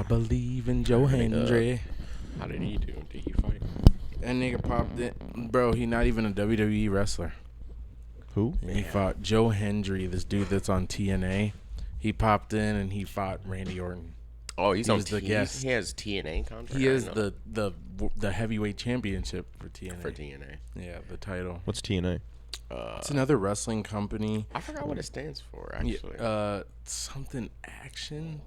believe in Joe Hendry. How did he do? Did he fight? That nigga popped it. Bro, he not even a WWE wrestler. Who? And he fought Joe Hendry, this dude that's on TNA. He popped in and he fought Randy Orton. Oh, he's on the guest. He has TNA contract. He is the heavyweight championship for TNA. For TNA. Yeah, the title. What's TNA? It's another wrestling company. I forgot what it stands for, actually. Something action.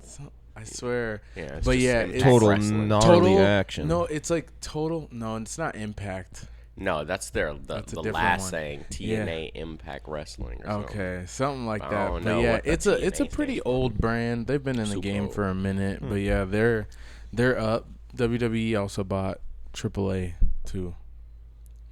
I swear. Yeah, but yeah, it's it's total wrestling. gnarly action. No, it's like total. No, it's not Impact. No, that's the different last one. saying TNA Impact Wrestling. Or Okay, something like I that. don't But know yeah, what the it's a TNA pretty stands for. old brand. They've been in the Super game old. for a minute. But yeah, they're up. WWE also bought AAA too.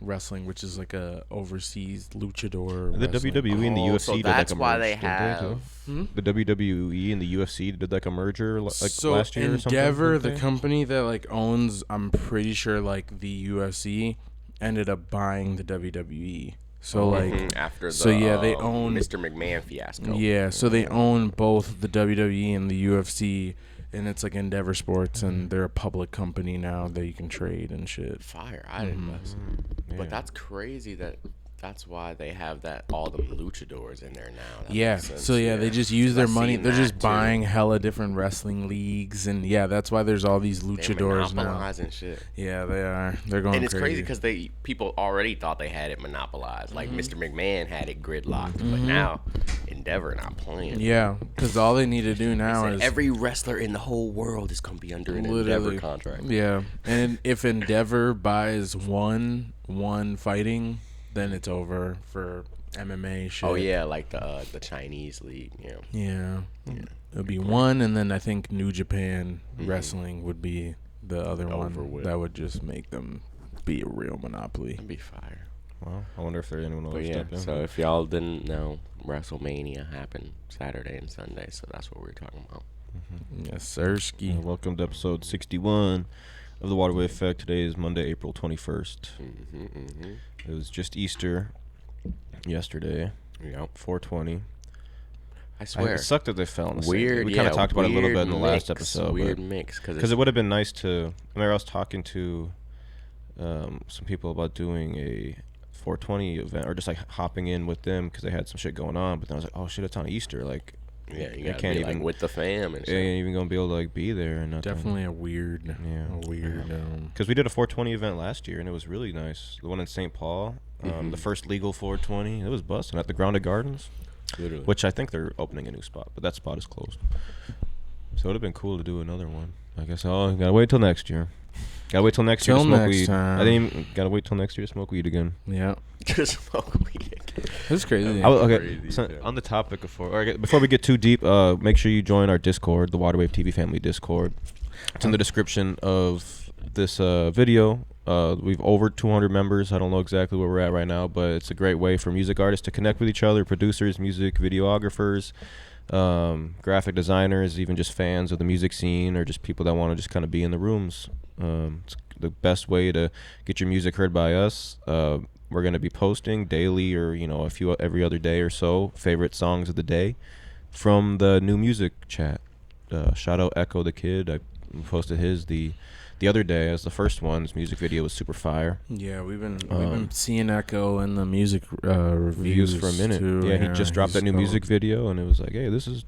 Wrestling, which is like a overseas luchador. The wrestling. WWE and the UFC so did that's like a why merge, they didn't have. too? The WWE and the UFC did like a merger last year or something. Endeavor, the didn't they? company that like owns, I'm pretty sure like the UFC, ended up buying the WWE. So like After the so yeah, they own Mr. McMahon fiasco. Yeah, so they own both the WWE and the UFC, and it's like Endeavor Sports, and they're a public company now that you can trade and shit. Fire. I didn't know. Yeah. But that's crazy that's why they have all them luchadors in there now. That Yeah, makes sense, so yeah, they just use their I've money. seen They're that, just too. buying hella different wrestling leagues, and yeah, that's why there's all these They're luchadors now. monopolizing shit. Yeah, they are. They're going And it's crazy crazy because people already thought they had it monopolized. Like Mm-hmm. Mr. McMahon had it gridlocked, but now Endeavor not playing. Yeah, because all they need to do now Said is every wrestler in the whole world is gonna be under an Endeavor contract. Yeah, and if Endeavor buys one fighting, then it's over for MMA shit. Oh yeah, like the Chinese league. Yeah. Yeah. It'll be one, and then I think New Japan Wrestling would be the other Over one with. that would just make them be a real monopoly. That'd be fire. Wow, I wonder if there's anyone else But yeah, step in. so if y'all didn't know, WrestleMania happened Saturday and Sunday, so that's what we're talking about. Yes, sirski. Yeah, welcome to episode 61 of the Waterway Effect. Today is Monday, April 21st. It was just Easter yesterday, Yep. 420. I swear. It sucked that they fell on the same day. Weird. We kind of talked about it a little bit in the last mix, episode. Weird mix. Because it would have been nice to... I remember I was talking to some people about doing a 420 event, or just like hopping in with them because they had some shit going on. But then I was like, oh shit, it's on Easter. Like, Yeah, you I gotta can't be even like with the fam and I shit. ain't even gonna be able to like be there and nothing. Definitely a weird. Because we did a 420 event last year and it was really nice. The one in St. Paul, the first legal 420, it was busting at the Grounded Gardens, Literally. which I think they're opening a new spot, but that spot is closed. So it would have been cool to do another one. I guess gotta wait till next year. Gotta wait till next year to Till smoke next weed. time. I didn't even gotta wait till next year to smoke weed again. Yeah, Just smoke weed again. it's crazy. Okay, Crazy, so yeah. on the topic before we get too deep, make sure you join our Discord, the Waterwave TV Family Discord. It's in the description of this video. We've over 200 members. I don't know exactly where we're at right now, but it's a great way for music artists to connect with each other, producers, music videographers, graphic designers, even just fans of the music scene, or just people that want to just kind of be in the rooms. It's the best way to get your music heard by us. We're going to be posting daily, or every other day or so, favorite songs of the day from the new music chat. Shout out Echo the Kid. I posted his the other day as the first one. His music video was super fire. Yeah, we've been seeing Echo in the music reviews For a minute. too. Yeah, he just dropped he's that new dope. music video, and it was like, hey, this is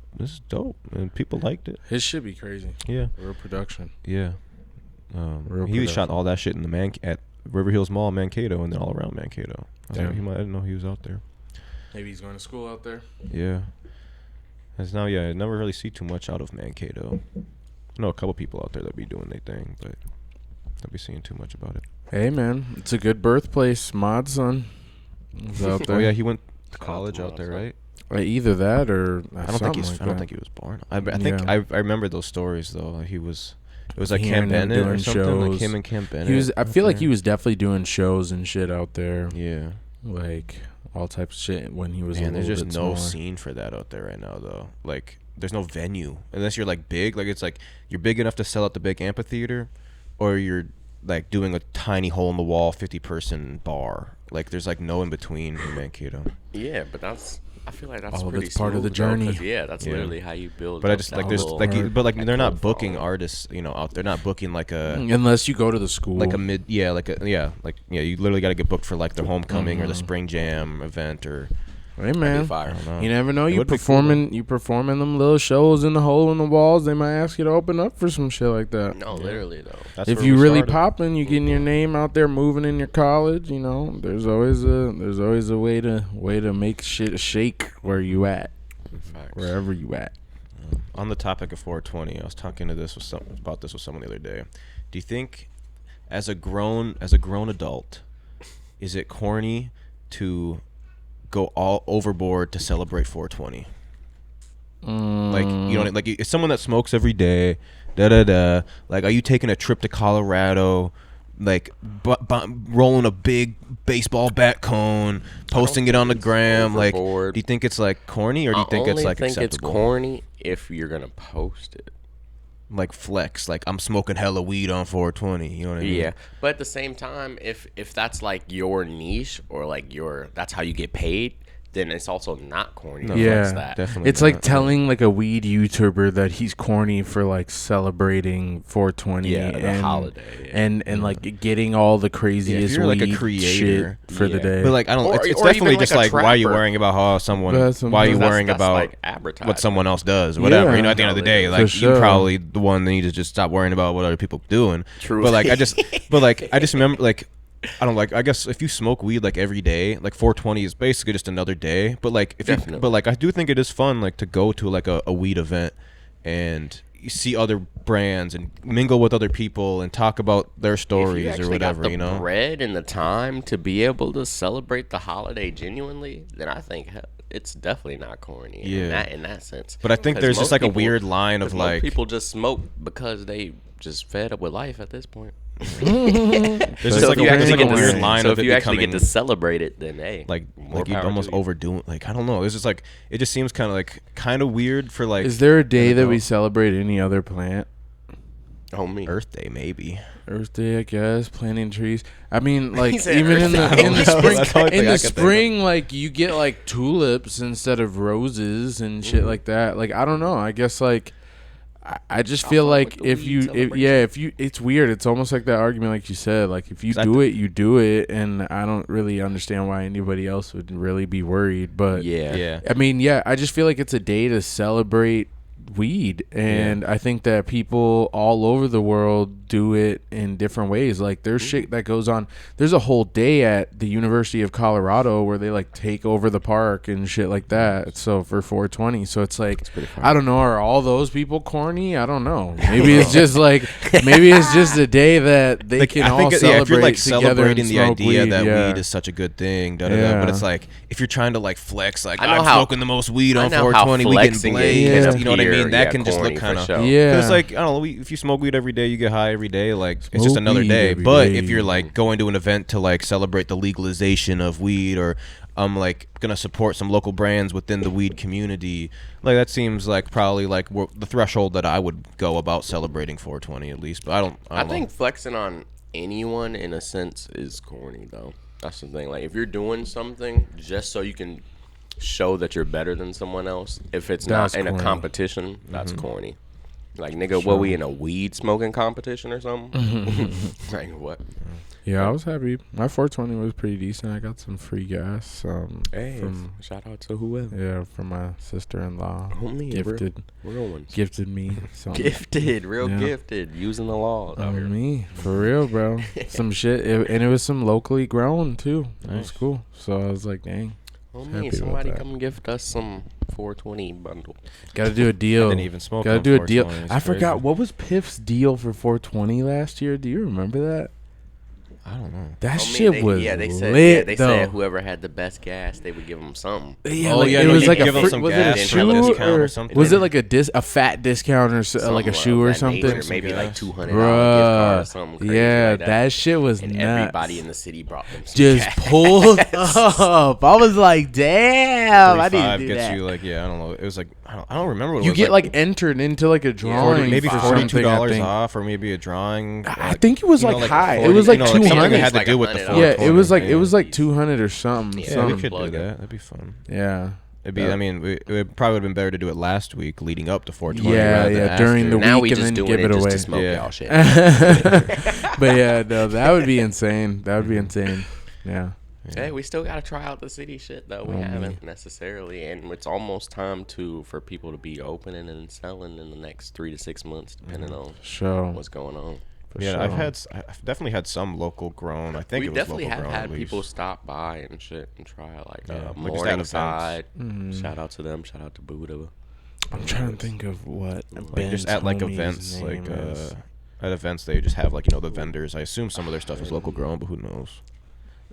dope, and people liked it. His should be crazy. Yeah, Real production. yeah. Real He shot production. all that shit in the at River Hills Mall, Mankato, and then all around Mankato. I didn't know he was out there. Maybe he's going to school out there. Yeah. As now, I never really see too much out of Mankato. I know a couple people out there that be doing their thing, but don't be seeing too much about it. Hey man, it's a good birthplace. Mod's son is out there. Oh yeah, he went to Shout out college to out there, Mod's right? Either that or I don't think something like I don't that. think he was born. I think Yeah. I remember those stories though. He was. It was like Hearing Camp him Bennett or doing something. Like shows. him and Camp Bennett. He was. I feel like out he was definitely doing shows and shit out there, there. Yeah. like all types of shit when he was. Man, a there's little just bit no smaller. scene for that out there right now though. Like there's no venue unless you're like big. Like it's like you're big enough to sell out the big amphitheater, or you're like doing a tiny hole in the wall 50-person bar. Like there's like no in between in Mankato. Yeah, but that's I feel like that's All of pretty it's part of the smooth, though, 'cause, journey. yeah, that's literally how you build. But I up just that like there's little- like but like that they're not cult booking following. artists, out. They're not booking like a Unless you go to the school. like a mid you literally got to get booked for like their homecoming or the spring jam event or Hey man, fire. I don't know. you never know. It You would be cool, performing them little shows in the hole in the walls. They might ask you to open up for some shit like that. No, literally though. That's If where you we really started. popping, you getting your name out there, moving in your college. There's always a way to make shit shake where you at, Facts. wherever you at. On the topic of 420, I was talking about this with someone the other day. Do you think, as a grown adult, is it corny to go all overboard to celebrate 420? Like like it's someone that smokes every day, Like, are you taking a trip to Colorado? Like rolling a big baseball bat cone, posting it on the gram. Like, do you think it's like corny, or do you think it's like acceptable? I think it's corny if you're gonna post it. Like flex, like I'm smoking hella weed on 420. You know what I mean? Yeah, but at the same time, if that's like your niche or like that's how you get paid, then it's also not corny. No, to Yeah, flex that. definitely. It's like telling like a weed YouTuber that he's corny for like celebrating 420 Yeah, the and holiday. and like getting all the craziest you're like a weed creator, shit for the yeah. day. But like I don't. Or- It's or definitely even just like a like why are you trapper. worrying about how someone? That's Why are you something- worrying That's about like what advertising. someone else does or whatever? Yeah. At the end of the day, For like sure. you're probably the one that need to just stop worrying about what other people doing. True. But like I just remember like. I don't like. I guess if you smoke weed like every day, like 420 is basically just another day. But like Definitely. I do think it is fun like to go to like a weed event and you see other brands and mingle with other people and talk about their If you stories or actually whatever. got the You know, bread and the time to be able to celebrate the holiday genuinely, then I think it's definitely not corny. Yeah. in that sense. But I think 'Cause there's just most like a people- weird line of 'cause most like people just smoke because they just fed up with life at this point. there's just So like if you actually a get weird to, line so of if it you actually becoming get to celebrate it, then hey, like more you'd power almost to you. overdo it. Like I don't know. It's just like it just seems kind of weird for like. Is there a day that we adult. celebrate any other plant? Oh me. Earth Day maybe? Earth Day, I guess. Planting trees. I mean, like He said even Earth in Day. the I don't know. spring, That's the only in thing I the could think of. spring, like you get like tulips instead of roses and shit like that. Like I don't know. I guess like I just feel fuck like with the if weed you, celebration. it's weird. It's almost like that argument, like you said. Like if you 'Cause I do it, you do it, and I don't really understand why anybody else would really be worried. But Yeah. Yeah. I mean, yeah, I just feel like it's a day to celebrate weed, and I think that people all over the world do it in different ways. Like there's shit that goes on. There's a whole day at the University of Colorado where they like take over the park and shit like that. So for 420, so it's like I don't know. Are all those people corny? I don't know. Maybe it's just like maybe it's just a day that they Like, can I all think celebrate if you're like together celebrating and the smoke idea weed, that yeah. weed is such a good thing, but Yeah. it's like if you're trying to like flex, like I know I'm how- smoking the most weed I on know how 420, we getting flexing blazed. is You know what I here, mean? That yeah, can just look corny for kind of. sure. Yeah. Because like I don't know, if you smoke weed every day, you get high every day. Like it's just Smoke another weed day. every But day. if you're like going to an event to like celebrate the legalization of weed, or I'm like gonna support some local brands within the weed community, like that seems like probably like the threshold that I would go about celebrating 420 at least. But I don't I know. think flexing on anyone in a sense is corny though. That's the thing. Like if you're doing something just so you can show that you're better than someone else, if it's That's not in corny. a competition, that's corny. Like nigga, Sure. what we in a weed smoking competition or something? Like what? Yeah, I was happy. My 420 was pretty decent. I got some free gas. Hey, from shout out to whoever. from my sister-in-law. Homie, Gifted, real ones. gifted me. Some, Gifted, real Yeah. gifted, using the law out here. me for real, bro. Some shit, and it was some locally grown too. It was Nice. cool. So I was like, dang, happy Homie, about somebody that. come gift us some 420 bundle. gotta do a deal. didn't even smoke Gotta on do a deal. 420. It's I forgot crazy. what was Piff's deal for 420 last year. Do you remember that? I don't know. That Homie, shit they, was yeah, they said, lit yeah, they though. said whoever had the best gas, they would give them something. Yeah, Oh, like, yeah, it no, was you like give a 'em some was gas it a and shoe a discount or or something. was it like a fat discount or like a Something shoe of or that something? nature, maybe like gas. $200 gift card or Bruh, something crazy yeah, like that shit was and nuts. everybody in the city brought them some Just gas. pulled up. I was like, damn, I need to 35 do gets that. you like I don't know. It was like I don't remember what it You was. get like entered into like a drawing, maybe for $42 something, I think. off, or maybe a drawing. I think it was you know, like high. It 40 was like you know, something 200. that had to Like do with the $100. 420. Yeah, it was like yeah. it was like 200 or something. Yeah, Yeah, something. we could do Plug it. that. That'd be fun. Yeah. It'd be. I mean, it probably would have been better to do it last week, leading up to 420. Yeah, rather than yeah. During after. the Now we week and just then doing give it it just away. to smoke Yeah. y'all shit. But yeah, no, that would be insane. That would be insane. Yeah. Hey, we still gotta try out the city shit though. We haven't necessarily, and it's almost time for people to be opening and selling in the next 3 to 6 months, depending on Sure. what's going on. For Yeah, sure. I've definitely had some local grown. I think We it was definitely local have grown, had at least. people stop by and shit and try like Yeah, like just at Morningside. events. Shout out to them. Shout out to Buddha. I'm trying to think of what. Like just at like events, like at events they just have like the vendors. I assume some of their stuff is local grown, but who knows?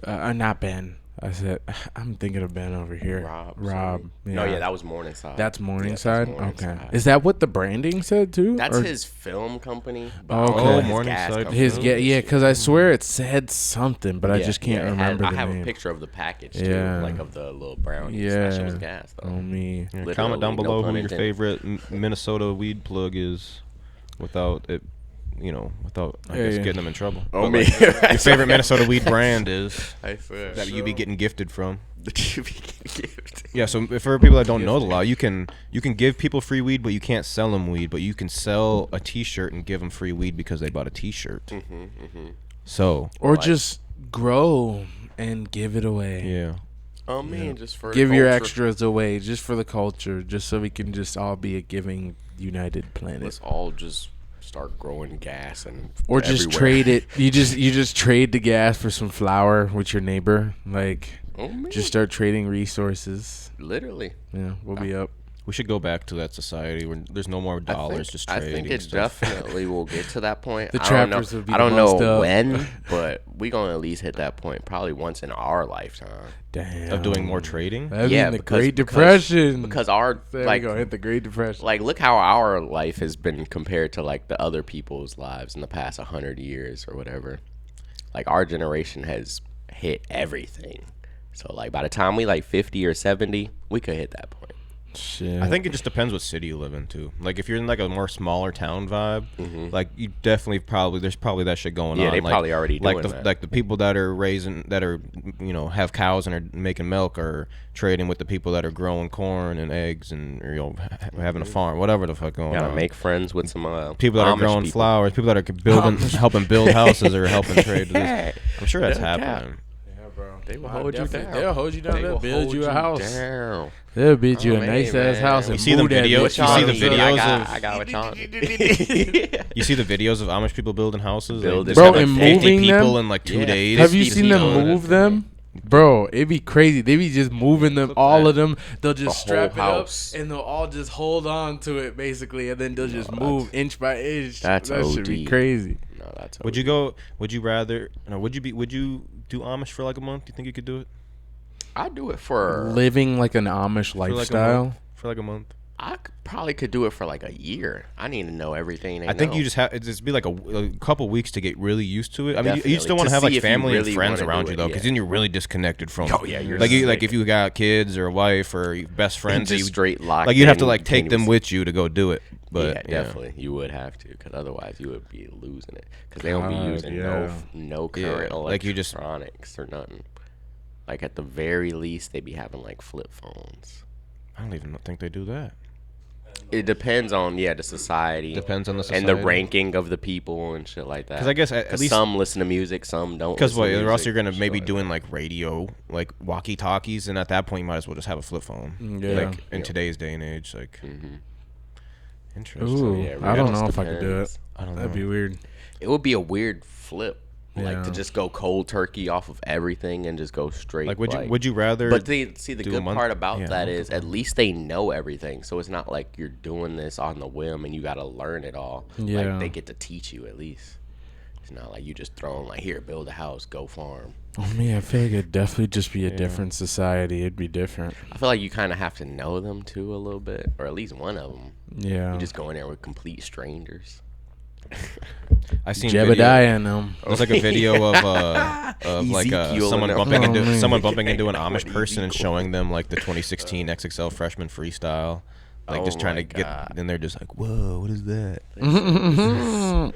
Not Ben. I said I'm thinking of Ben over here. Rob. No, yeah, that was Morningside. That's Yeah, Morningside. that's Okay. Morningside. Is that what the branding said too? That's Or- his film company. But Oh, I don't okay. know Oh, his Morningside gas company. His yeah, because I swear it said something, but I just can't it had- remember I the have name. a picture of the package too, Yeah. like of the little brownies. Yeah. That shit was gas though. Oh me. Yeah, Literally, comment down no below pun who your intended. favorite Minnesota weed plug is, without it, without I guess Yeah. getting them in trouble. Oh But, me. like, your favorite Minnesota weed brand is I swear. that you be getting gifted from. That you be getting gifted. Yeah, so for people that don't know the law, you can give people free weed, but you can't sell them weed. But you can sell a T-shirt and give them free weed because they bought a T-shirt. So Or just grow and give it away. yeah, Man, just for Give the your culture. extras away just for the culture, just so we can just all be a giving, united planet. Let's all just start growing gas and Or just everywhere. trade it. You just trade the gas for some flour with your neighbor. Like Oh, man. just start trading resources. Literally. Yeah, we'll be up. we should go back to that society where there's no more dollars, just I trading. think it stuff. definitely will get to that point. The I don't trappers know, would be I the don't most know up. when, but we gonna at least hit that point probably once in our lifetime. Damn. Of doing more trading. That'd Yeah, be the because- Great because- Depression. Because our There like we go. Hit the Great Depression. like look how our life has been compared to like the other people's lives in the past 100 years or whatever. Like our generation has hit everything. So like by the time we like 50 or 70, we could hit that point. Shit. I think it just depends what city you live in too. Like if you're in like a more smaller town vibe, like you definitely there's probably that shit going on. Yeah, they like, probably already like doing the that. like the people that are have cows and are making milk are trading with the people that are growing corn and eggs and or, having a farm, whatever the fuck going Gotta on. make friends with some People that are Amish growing people. flowers, people that are building, helping build houses or helping trade. Yeah. I'm sure that's No cap. happening. Yeah, bro. They will Nah, hold you definitely. down. They'll hold you down. They They'll will build hold you a house. down. They'll build you Oh, a nice ass man. house. You and see the move that videos- bitch you on see the up. videos I got what y'all need. You see the videos of Amish people building houses? Building- They Bro, just have, and 50 moving people them? in like 2 Yeah. days. Have you 50 seen them people. move them? Bro, it'd be crazy. They be just moving them, all of them. They'll just The whole strap it up, house. and they'll all just hold on to it, basically, and then they'll just move inch by inch. that's that should be OD. crazy. No, that's Would you go? Would you rather? No, would you do Amish for like a month? Do you think you could do it I'd do it for. Living like an Amish for like a lifestyle. month? For like a month. Probably could do it for like a year. I need to know everything. They I think know. you just have. It'd just be like a couple weeks to get really used to it. I mean, you Definitely. still want To to have see like if you family really and friends wanna around do you it, though, because yeah. then you're really disconnected from. Oh, yeah, you're like you straight. like if you got kids or a wife or your best friends, that just you straight locked like you'd have to in like take them continuously. with you to go do it. But yeah, definitely, you would have to, because otherwise you would be losing it. Because they don't be God, using yeah. no Yeah, current like you just- electronics or nothing. Like at the very least, they be having like flip phones. I don't even think they do that. It depends on the society. Depends on the and the society. ranking of the people and shit like that. 'Cause I guess at 'Cause least- some listen to music, some don't. Because listen to or else music you're gonna and shit maybe like doing like radio, like walkie talkies, and at that point you might as well just have a flip phone. Yeah. Like in today's day and age, like Mhm. interesting. Ooh, Yeah, it I don't just know if I could do it. depends. I don't know. That'd be weird. It would be a weird flip, like Yeah. to just go cold turkey off of everything and just go straight. Like would you rather? But see, the do a good month? part about Yeah, that month is at least they know everything. So it's not like you're doing this on the whim and you got to learn it all. Yeah. Like they get to teach you at least. It's not like you just throwing like, here, build a house, go farm. Oh man, I feel like it'd definitely just be a different society. It'd be different. I feel like you kind of have to know them too a little bit, or at least one of them. Yeah. You just go in there with complete strangers. I seen Jebediah and them. There's like a video of like Ezekiel someone and bumping them. into Oh, man. someone bumping into an Amish person and showing them like the 2016 XXL freshman freestyle, like Oh just trying my to get. God. And they're just like, "Whoa, what is that?"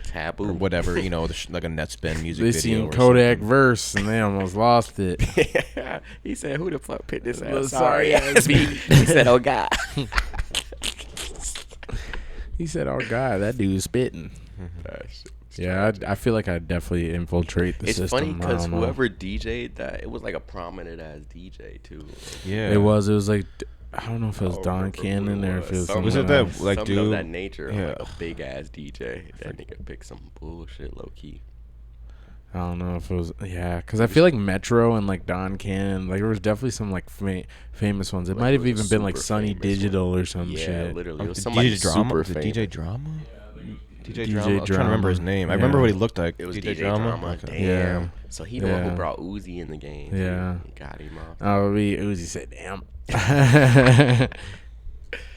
Taboo. or whatever, you know, like a net spin music They video. seen or Kodak something. verse and they almost lost it. He said, "Who the fuck picked this Little ass? Sorry sorry ass beat." He said, "Oh God." He said, "Oh God, that dude's spitting." Yeah, I feel like I definitely infiltrate the It's system. funny I because don't know. whoever DJ'd that, it was like a prominent ass DJ too. Yeah, It was like I don't know if it was I don't Don remember who Cannon or if it was Something Was it someone that else. like something of dude? that nature, Yeah. like a big ass DJ. That nigga picked some bullshit, low key. I don't know if it was because I feel like Metro and like Don Cannon, like there was definitely some like famous ones. It Like, might it have was a even been like super Sunny famous Digital one. or some shit. Literally, it was DJ somebody Drama. super Was it famous. DJ Drama? DJ DJ Drama. I'm trying to remember his name. I remember Yeah. what he looked like. It was DJ, DJ Drama. Okay. Damn. Yeah. So he the one Yeah. who brought Uzi in the game. too. Yeah. Got him off. Oh, Uzi said, "Damn."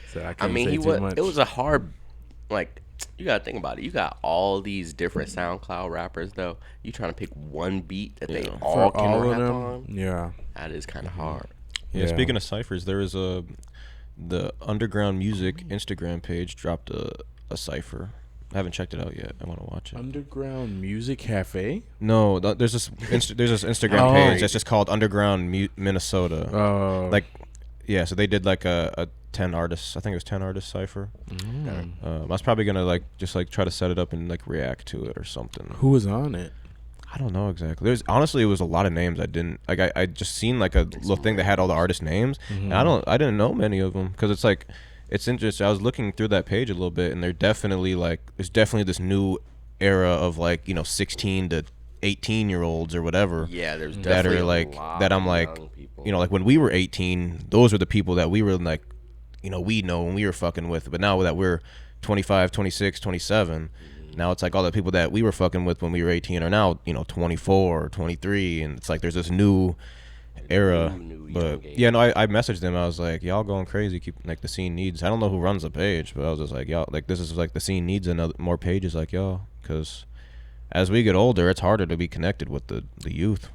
So I, I can't mean, say he too was. much. It was a hard, like. You gotta think about it. You got all these different SoundCloud rappers, though. You trying to pick one beat that they Yeah. all For can all of rap them. on? Yeah. That is kind of hard. Yeah, Yeah. speaking of ciphers, there is the Underground Music Instagram page dropped a cipher. I haven't checked it out yet. I want to watch it. Underground Music Cafe. No, there's this Instagram Oh. page that's just called Underground Minnesota. Oh, Like, yeah, so they did like a 10 artists. I think it was 10 artist cipher. I was probably gonna like just like try to set it up and like react to it or something. who was on it? I don't know exactly. There's honestly, it was a lot of names I didn't like. I just seen like a little thing that had all the artist names, and I didn't know many of them because it's like it's interesting. I was looking through that page a little bit, and there's definitely this new era of like 16 to 18-year-olds or whatever. Yeah, there's that definitely are like a lot that. I'm of like, young people. like when we were 18, those were the people that we were like, we know when we were fucking with. But now that we're 25, 26, 27. Now it's like all the people that we were fucking with when we were 18 are now, 24 or 23. And it's like there's this new era. New young But age. yeah, no, I messaged them. I was like, y'all going crazy. Keep like the scene needs. I don't know who runs the page, but I was just like, y'all, like this is like the scene needs more pages like y'all. Because as we get older, it's harder to be connected with the youth.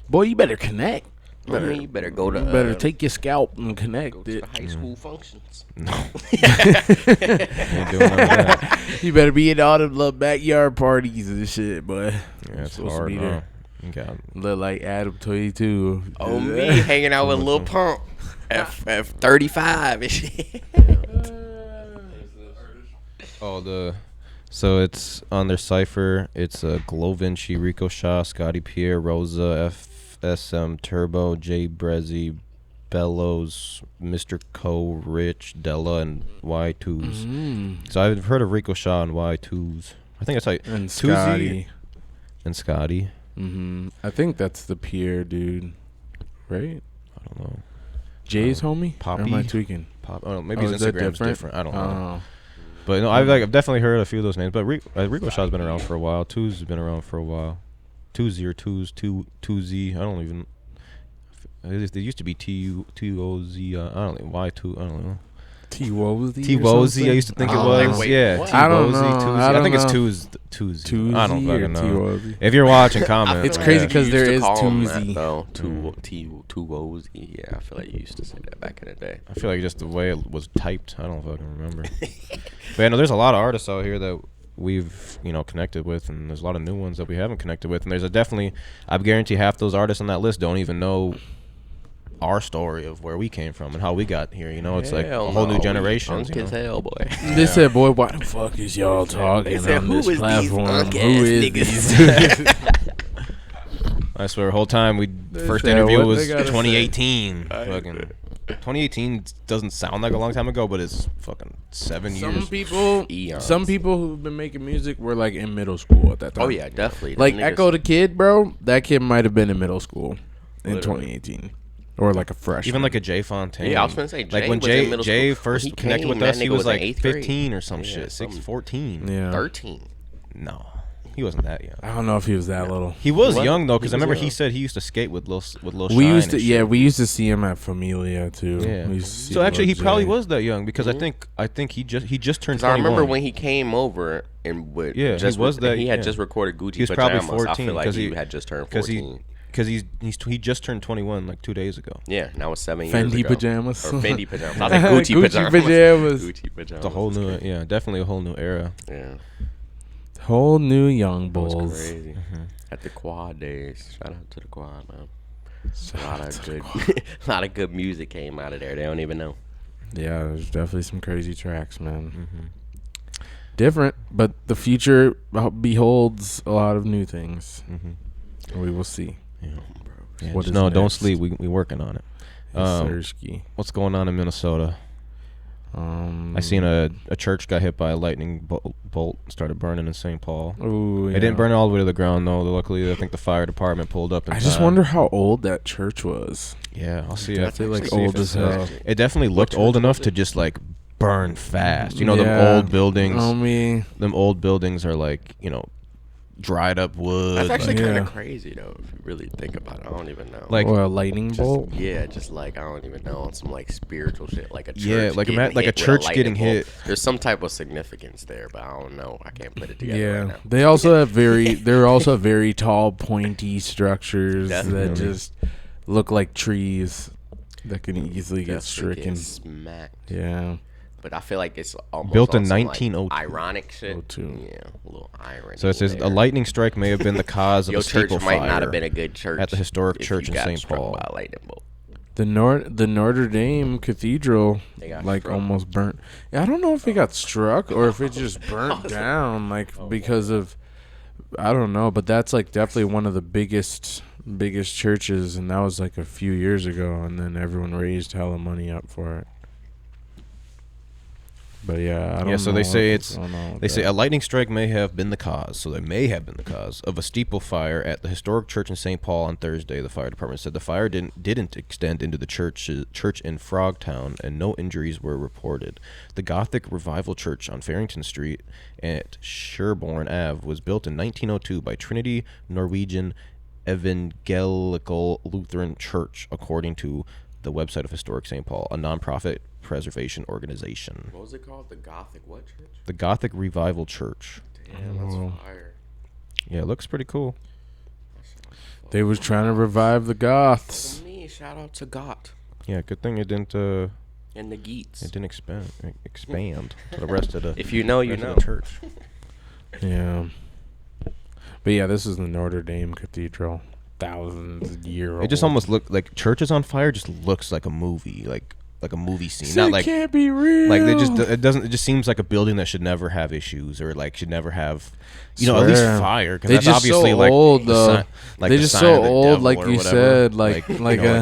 Boy, you better connect. I mean, you better go to. You better take your scalp and connect go to it. the high school functions. No. Ain't doing none of that. You better be at all the little backyard parties and shit, boy. Yeah, it's Supposed to hard. be Huh? there. Okay. Look like Adam 22. Oh, me hanging out with Lil Pump. F35 and shit. So it's on their cipher. It's Glow Vinci, Rico Shaw, Scotty Pierre, Rosa, FSM Turbo, Jay Brezzy, Bellows, Mr. Co, Rich, Della, and Y2s. So I've heard of Rico Shaw and Y2s. I think it's like And Tuesday Scotty. and Scotty. I think that's the Pierre dude, right? I don't know. Jay's homie? Or am I Poppy? tweaking? Oh, maybe Oh, his is that Instagram's different. I don't know. Oh. But no, I've definitely heard a few of those names. But Rico Shaw's been around for a while. Twos has been around for a while. Twozy or Twozy. I don't even. They used to be T-O-Z. I don't know. Y2. I don't know. T-Wozy? T-Wozy, I used to think it Oh, was. like, wait, yeah. what? I don't T-Wozy, know. Twozy. I I don't think it's know. Twozy. I don't Twozy fucking or know. T-Wozy? If you're watching, comment. It's crazy 'cause there is Twozy. Twozy. Though. Twozy. Yeah, I feel like you used to say that back in the day. I feel like just the way it was typed. I don't fucking remember. But yeah, no, there's a lot of artists out here that we've connected with, and there's a lot of new ones that we haven't connected with. And there's I guarantee half those artists on that list don't even know our story of where we came from and how we got here. It's like a Hell whole no, new generation. Unk as hell, boy. They said, boy, why the fuck is y'all talking said, on "Who this is these platform? unk-ass Who is niggas?" these? I swear, the whole time first said, interview what was they gotta 2018. Fucking 2018 doesn't sound like a long time ago, but it's fucking 7 years. Eons. Some people who've been making music were like in middle school at that time. Oh yeah, definitely. Like Them niggas- Echo the Kid, bro. That kid might have been in middle school in Literally. 2018, or like a freshman. Even like a Jay Fontaine. Yeah, I was gonna say, like Jay when was in middle Jay school. When first he connected came, with us, that he nigga was was in like 8th grade. 15 or some Yeah, shit, something. 14. yeah. 13. No, he wasn't that young. I don't know if he was that little. He was What? young though, He because I was remember young. he said he used to skate with Lil We Shine used to, and yeah, shit. we used to see him at Familia too. Yeah. We used to see So actually, he Lil probably Jay. was that young because I think he just turned 'Cause I 21. remember when he came over and would Yeah, he just was that- he had yeah. just recorded Gucci He was probably Pajamas. I 14, feel like 'cause he he- had just turned because 14. he just turned 21 like 2 days ago. Yeah, now it's 7 years Fendi ago. pajamas. Or Fendi pajamas. I was like Gucci, Gucci pajamas. pajamas. Gucci pajamas. It's a whole That's new, crazy. yeah, definitely a whole new era. Yeah. Whole new young That was bulls. crazy. At the quad days. Shout out to the quad, man. A lot of good music came out of there. They don't even know. Yeah, there's definitely some crazy tracks, man. Different, but the future beholds a lot of new things. We will see. Yeah, What is no, don't next? sleep. We working on it. Sirski. What's going on in Minnesota? I seen a church got hit by a lightning bolt, started burning in St. Paul. Ooh, yeah. It didn't burn all the way to the ground though. Luckily, I think the fire department pulled up in I just time. wonder how old that church was. Yeah, I'll see. Definitely, I'll like, see if old it as says. hell. It definitely looked old enough to just like burn fast. You know, them old buildings. Them old buildings are like, dried up wood. That's actually like, kind of crazy, though, if you really think about it. I don't even know. Like, a lightning bolt? Yeah, just like, I don't even know, on some like spiritual shit, like a church. Yeah, like getting like a hit with church lightning getting bolt. hit. There's some type of significance there, but I don't know. I can't put it together Yeah, right now. they also have they're also very tall, pointy structures that just look like trees that can easily get Definitely stricken. smacked. Yeah. But I feel like it's almost Built in on some, 1902. ironic shit. 02. Yeah, a little irony. So it says there. a lightning strike may have been the cause of Your a church steeple might fire not have been a good church at the historic if church you in got St. struck Paul. by a lightning bolt. The Notre Dame Cathedral They got like struck. almost burnt. Yeah, I don't know if it got struck or if it just burnt down because of, I don't know, but that's like definitely one of the biggest churches, and that was like a few years ago, and then everyone raised hella money up for it. But yeah, I don't know. So they say what's going on with they say that. a lightning strike may have been the cause. So they may have been the cause of a steeple fire at the historic church in St. Paul on Thursday. The fire department said the fire didn't extend into the church in Frogtown, and no injuries were reported. The Gothic Revival Church on Farrington Street at Sherborne Ave was built in 1902 by Trinity Norwegian Evangelical Lutheran Church, according to the website of Historic St. Paul, a nonprofit preservation organization. What was it called? The Gothic what church? The Gothic Revival Church. Damn, that's fire. Yeah, it looks pretty cool. They was trying to revive the Goths. For me, shout out to Got Yeah, good thing it didn't and the Geats. expand to the rest of the If you know, you rest of know. the church. Yeah. But yeah, this is the Notre Dame Cathedral. Thousands year old. It just almost looked like churches on fire. Just looks like a movie, like a movie scene. So Not it like can't be real. like they just it doesn't. It just seems like a building that should never have issues or like should never have, at least Swear. fire. Because They that's just obviously so like old, the though. like They the just sign so of the old, devil like or you whatever. said, like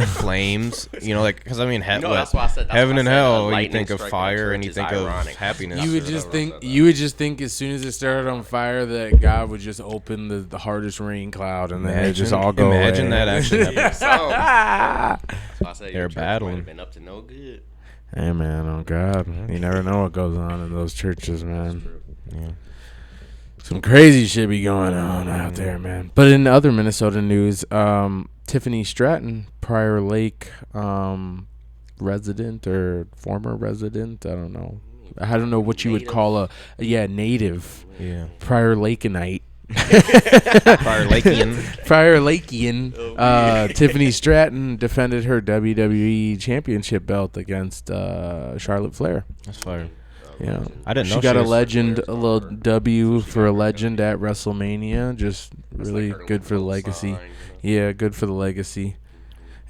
flames. Because I mean, that's why I said. That's heaven why I and said a hell. You lightning think of strike on a fire church and you is think of ironic. happiness. you would or- just think as soon as it started on fire that God would just open the hardest rain cloud and then it just all go Imagine away. that actually happened. That's why I said They're your church might battling. have been up to no good. Hey man, oh God, you never know what goes on in those churches, man. Yeah. Some crazy shit be going on out there, man. But in other Minnesota news, Tiffany Stratton, Prior Lake resident or former resident, I don't know what you would call a native, Yeah. Prior Lakeanite. Prior Lakean. Prior Lakean, Tiffany Stratton defended her WWE championship belt against Charlotte Flair. That's fire. Yeah, I didn't know she got a was- little W for a legend at WrestleMania. Just really good for the legacy. Yeah, good for the legacy.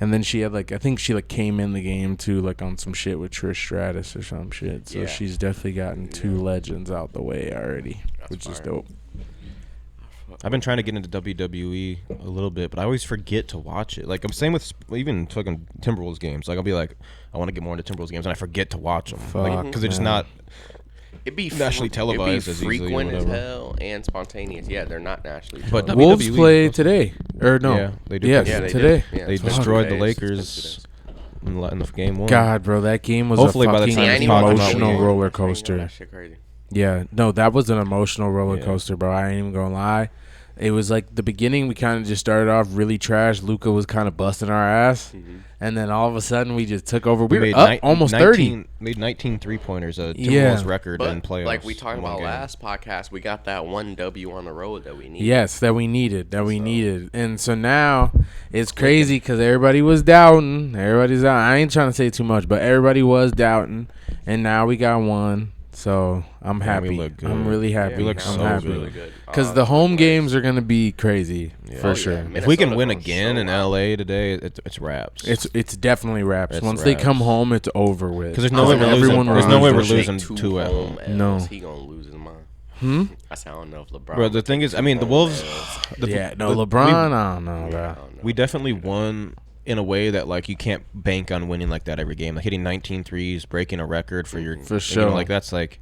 And then she had I think she came in the game too, on some shit with Trish Stratus or some shit. So Yeah. she's definitely gotten two legends out the way already, which is fire. dope. I've been trying to get into WWE a little bit, but I always forget to watch it. I'm same with even fucking Timberwolves games. I'll be like, I want to get more into Timberwolves games, and I forget to watch them Fuck, because they're just man. not. It'd be Nationally televised It'd as be easily or frequent as whatever. hell and spontaneous. Yeah, they're not nationally. But televised. Wolves WWE play was- today, or no? Yeah, they do Yes, play Yeah, they today. did. Yeah, They it's been destroyed 2 the days. It's been 2 Lakers days. in the game one. God, bro, that game was Hopefully a by the fucking time this emotional podcast- roller That coaster. shit crazy. Yeah, no, that was an emotional roller Yeah. coaster, bro. I ain't even gonna lie. It was the beginning. We kind of just started off really trash. Luca was kind of busting our ass, and then all of a sudden we just took over. We were made up almost 30. Made 19 3-pointers, a Timberwolves Yeah. record in But playoffs. like we talked in one about game. last podcast, we got that one W on the road that we need. Yes, that we needed. And so now it's crazy because everybody was doubting. Everybody's out. I ain't trying to say too much, but everybody was doubting, and now we got one. So I'm Yeah, we happy. look good. I'm really happy. we look I'm so happy. good. Because the home games are gonna be crazy for Oh, sure. yeah. If we can Minnesota win goes again so in out. LA today, it's wraps. It's definitely wraps. It's Once they come wraps. home, it's over with. Because there's no way we're losing. everyone There's no way we're runs the losing Two two at home. No. He gonna lose his mind. I said, I don't know if LeBron. Bro, the thing is, I mean, the Wolves. LeBron. I don't know, bro. We definitely won in a way that like you can't bank on winning like that every game. Like hitting 19 threes, breaking a record for your For you know, sure. like that's like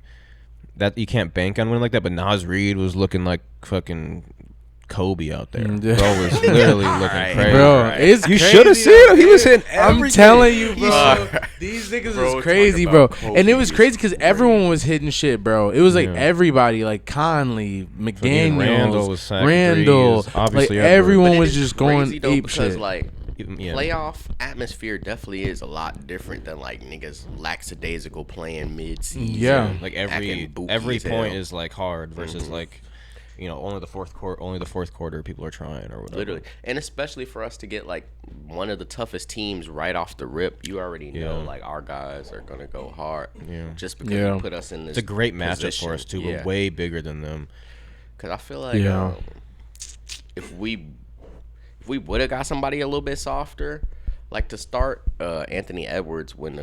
that you can't bank on winning like that. But Nas Reed was looking like fucking Kobe out there. Yeah. Bro was literally looking crazy. Bro, it's You crazy should have seen him. He was hitting I'm everything. telling you, bro. These niggas Bro, is crazy, talk bro. about Kobe And it was is crazy because everyone was hitting shit, bro. It was like Yeah. everybody, like Conley, McDaniels, Randall was sacking Randall. threes. Obviously, like Edwards. everyone But it was is just going crazy, though, ape because shit. like Yeah. playoff atmosphere definitely is a lot different than like niggas lackadaisical playing mid season. Yeah. Like acting bookie every as point hell. is like hard versus like only the fourth quarter people are trying or whatever. Literally, and especially for us to get like one of the toughest teams right off the rip, you already know Yeah. like our guys are gonna go hard. Yeah. Just because Yeah. you put us in this. It's a great matchup position. for us too. Yeah. We're way bigger than them. Cause I feel like Yeah. if we would have got somebody a little bit softer, like to start Anthony Edwards when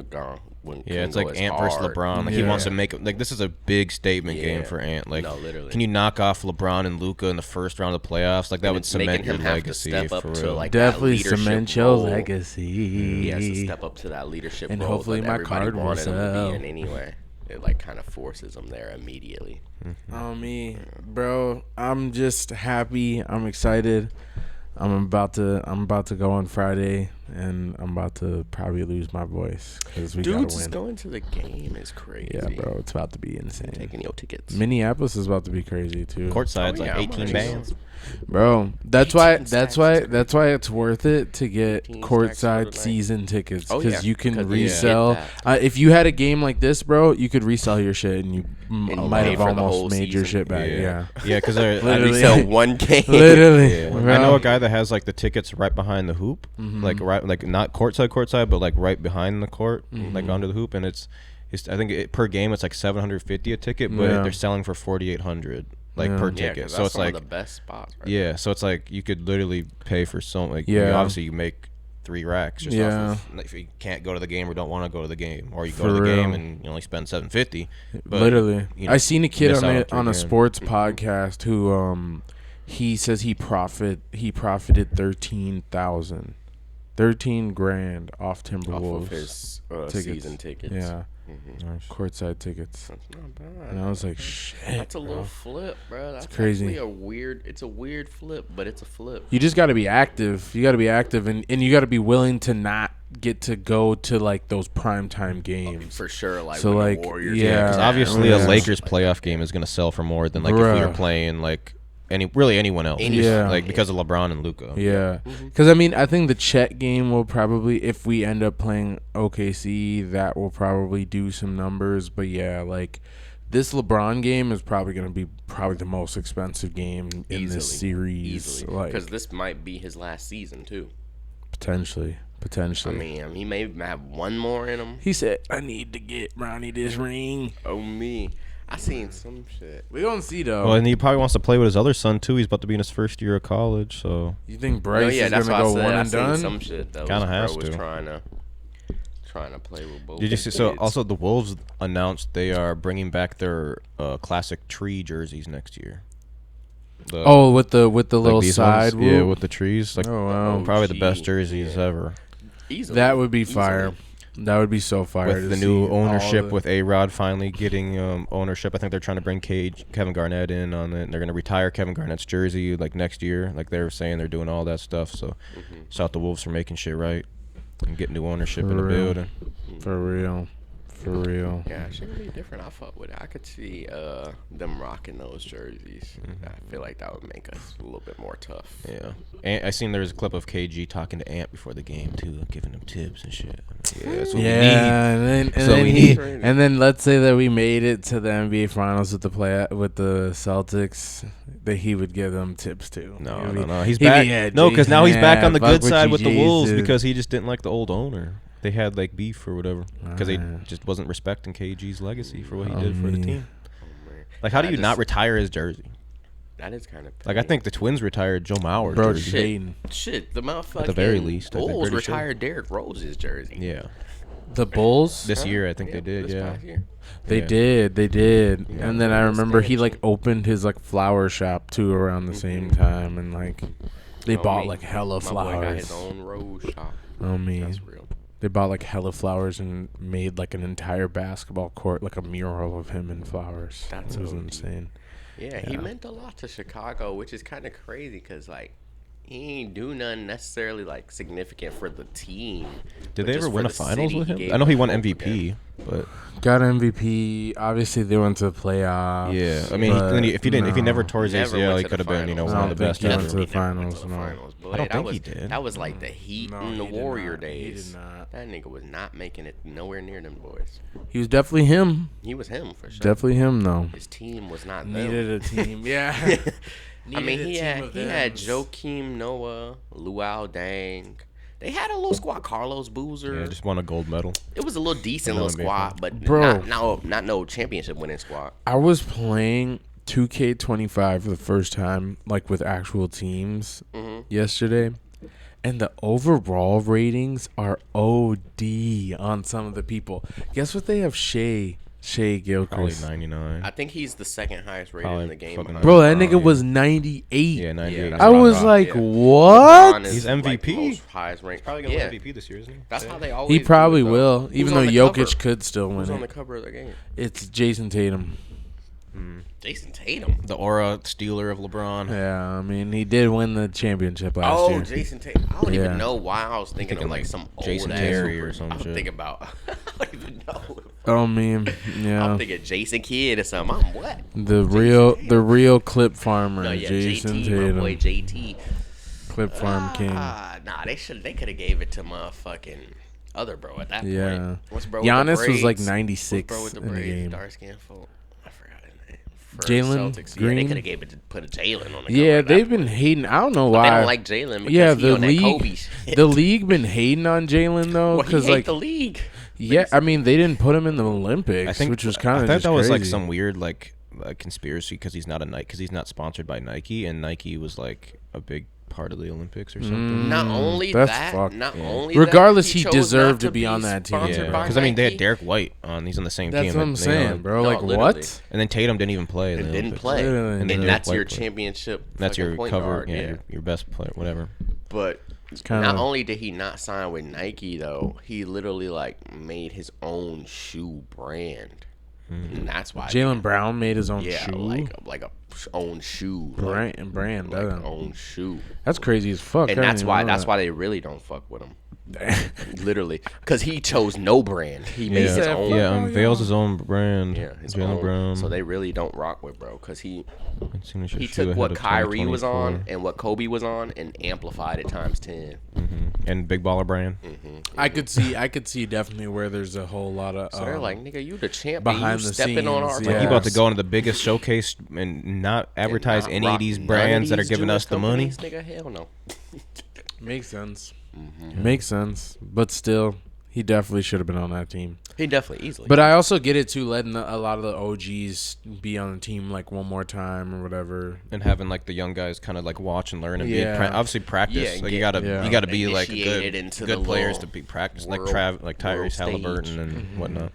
Yeah, it's like Ant versus LeBron. Like he Yeah. wants to make like this is a big statement game Yeah. for Ant. Like, No, literally. can you knock off LeBron and Luka in the first round of the playoffs? Like that would cement making your him have to legacy step up for to, real. like, Definitely that leadership cement your role. legacy. He has to step up to that leadership And role hopefully that my everybody card will wanted him to sell. be in anyway. It like kind of forces him there immediately. Me, bro. I'm just happy. I'm excited. I'm about to go on Friday, and I'm about to probably lose my voice because we Dudes gotta is win. going to the game is crazy. Yeah, bro. It's about to be insane. Taking your tickets. Minneapolis is about to be crazy too. Courtside's Oh, yeah, like I'm 18 already bands. Bro, that's 18 why stacks is it's worth it to get 18 stacks for the courtside night. season tickets Oh, because yeah, you can 'cause they resell. get that. If you had a game like this, bro, you could resell your shit and you you might pay have for the almost whole made your season. shit back. Yeah, Yeah, because Literally. We sell one game. literally. Yeah. bro. I know a guy that has like the tickets right behind the hoop, like right, like not courtside, but like right behind the court, like under the hoop, and it's I think per game it's like $750 a ticket, but Yeah. they're selling for $4,800 like Yeah. per Yeah, ticket. 'cause So that's it's some like of the best spots. Right yeah, so it's like you could literally pay for so like Yeah. obviously you make 3 racks just Yeah. off of if you can't go to the game or don't want to go to the game, or you go For to the game real. and you only spend $750. But, Literally, you know, I seen a kid miss on out a, three on a grand. sports podcast who he says he profited 13 grand off Timberwolves off of his tickets. season tickets. Yeah, Nice. courtside tickets. That's not bad. And I was like, shit. That's a bro. little flip, bro. That's crazy. actually it's a weird flip, but it's a flip. You just got to be active. You got to be active, and you got to be willing to not get to go to like those primetime games. For sure, like So, when like, the Warriors yeah, Because are obviously Yeah. a Lakers playoff game is going to sell for more than like if we were Bruh. playing like anyone else. Yeah. Like because of LeBron and Luka. Yeah, because I mean, I think the Chet game will probably, if we end up playing OKC, that will probably do some numbers. But yeah, like this LeBron game is probably going to be the most expensive game in this series. Like because this might be his last season too. potentially. I mean, he may have one more in him. He said, "I need to get Ronnie this ring." Oh me, I seen some shit. We gonna see though. Well, and he probably wants to play with his other son too. He's about to be in his first year of college, so You think Oh Bryce yeah, is that's gonna what I go said. one I and seen done? some shit that Kinda was, has bro was to. trying to play with both. did you see? So kids. also the Wolves announced they are bringing back their classic tree jerseys next year. The, Oh, with the like little these side ones? Yeah, whoop? with the trees. Like Oh wow, probably the OG, best jerseys yeah. ever. Easily, that would be easily. fire. That would be so fire With to the new see all ownership, the- with A-Rod finally getting ownership. I think they're trying to bring Kevin Garnett in on it. And they're going to retire Kevin Garnett's jersey like next year. Like they were saying, they're doing all that stuff. So shout out the Wolves for making shit right and getting new ownership For in the real. building. for real. Yeah, it should be different. I fuck with it. I could see them rocking those jerseys. I feel like that would make us a little bit more tough. Yeah. And I seen there was a clip of KG talking to Ant before the game too, giving him tips and shit. Yeah, that's what we need. and So then we he, need- and then let's say that we made it to the NBA Finals with the Celtics, that he would give them tips too. No. He's he'd be, back. yeah, No, because now he's back on the fuck good with side you, with the Wolves Jesus. because he just didn't like the old owner. They had like beef or whatever because they Ah. just wasn't respecting KG's legacy for what he did for the team. Oh, man. Like, how do I you not just- retire his jersey? That is kind of Like, I think the Twins retired Joe Mauer's Bro, jersey. Peyton. Shit, the motherfucking At the very least, I think, Bulls pretty sure. retired Derrick Rose's jersey. Yeah, The Bulls. this year I think they did. this Yeah, past year. They Yeah. did. They did. Yeah, And then I Bulls remember he expansion. like opened his like flower shop too around the same time, and like they Oh, bought me. like hella My boy got his flowers. own rose shop. Oh me. That's real. They bought like hella flowers and made like an entire basketball court, like a mural of him in flowers. That's It was OD. insane. Yeah, he meant a lot to Chicago, which is kind of crazy because, like, he ain't do nothing necessarily, like, significant for the team. Did but they just ever for win a the finals city, with he him? gave I know he them won hope MVP, again. but Got MVP. Obviously, they went to the playoffs. yeah, I mean, but if he never no. tore his Never ACL, went he to could have the been, finals. one I of the don't best think he went ever. to the He never went finals, to the no. finals. But I don't that think was, he did. That was like the Heat No, and the he did Warrior not. He days. did not. That nigga was not making it nowhere near them boys. He was definitely him. He was him for sure. Definitely him, though. His team was not them. Needed a team. Yeah. I mean, Needed a he team had of he had thems. Joakim Noah, Luau Dang. They had a little squad. Carlos Boozer. Yeah, just won a gold medal. It was a little decent Another little big squad, but Bro. not no championship winning squad. I was playing 2K25 for the first time, like with actual teams yesterday, and the overall ratings are OD on some of the people. Guess what they have Shea Probably Gilchrist. 99. I think he's the second highest rated Probably in the game. fucking behind Bro, that Yeah. nigga was 98. Yeah, 98. that's I what was thought, like, yeah. what? LeBron is, He's like, the MVP. most highest ranked. Probably gonna yeah. win MVP this year, isn't he? That's how they always. He probably do it, will, though. even Who's though on the Jokic cover? could still Who's win on the it. cover of the game? It's Jason Tatum. Jason Tatum. The aura stealer of LeBron. Yeah, I mean, he did win the championship last year. Jason Tatum. I don't Yeah. even know why I was thinking of Thinking like like some Jason old Terry ass or some I was shit. thinking about. I don't even know. I mean, yeah. I'm thinking Jason Kidd or something. I'm what? The Tatum. real clip farmer, No, yeah, Jason JT, Tatum, my boy JT. clip farm king. Nah, they could have gave it to motherfucking other bro at that Yeah. point. What's bro with the Giannis was like braids? 96 What's bro with the in the braids, game. dark skin folk. I forgot his name. For Jalen Celtics. Yeah, Green? they could have gave it to put a Jalen on the cover Yeah, at that they've been point. hating. I don't know But why. they don't like Jalen because Yeah, he the on that Kobe league, shit. the league been hating on Jalen though, Well, he because hate like, the league. yeah, I mean they didn't put him in the Olympics, I think which was kind I of thought just that was like crazy. some weird like conspiracy because he's not a Nike because he's not sponsored by Nike and Nike was like a big part of the Olympics or something. Not only that's that, fucked. not Yeah. only Regardless, that, he chose deserved not to be on that team. sponsored Yeah, by because I mean they had Nike. Derek White on. He's on the same That's team. what I'm and, saying, bro. No, Like literally. what? And then Tatum didn't even play. in and the didn't Olympics. play, Literally. and And that's Derek your White played. championship. That's fucking your point cover. guard, Yeah, your best player, whatever. But kinda- not only did he not sign with Nike though, he literally like made his own shoe brand, and that's why Jalen Brown made his own yeah, shoe. like a own shoe, brand. like own shoe, That's crazy as fuck. and I that's didn't why even know they really don't fuck with him. Literally, because he chose no brand. He made Yeah, his said, own. yeah. Unveils his own brand. Yeah, his Jalen own. Brown. So they really don't rock with bro, because he Signature he shoe took ahead what of Kyrie was on 2024. and what Kobe was on and amplified it times 10. And Big Baller Brand. I could see definitely where there's a whole lot of. So they're like, nigga, you the champ, behind and you the stepping on our scenes, Like yeah. he about to go into the biggest showcase and not advertise not any of rock these none of brands that are these giving Jewish us the money. companies, Nigga, hell no. makes sense. Makes sense, but still, he definitely should have been on that team. He definitely easily. But I also get it too, letting a lot of the OGs be on the team like one more time or whatever. And having like the young guys kind of like watch and learn and Yeah. obviously practice. Yeah, Like get- you gotta be like initiated good into good the players little to be practiced like world- like world Tyrese stage. Halliburton and whatnot.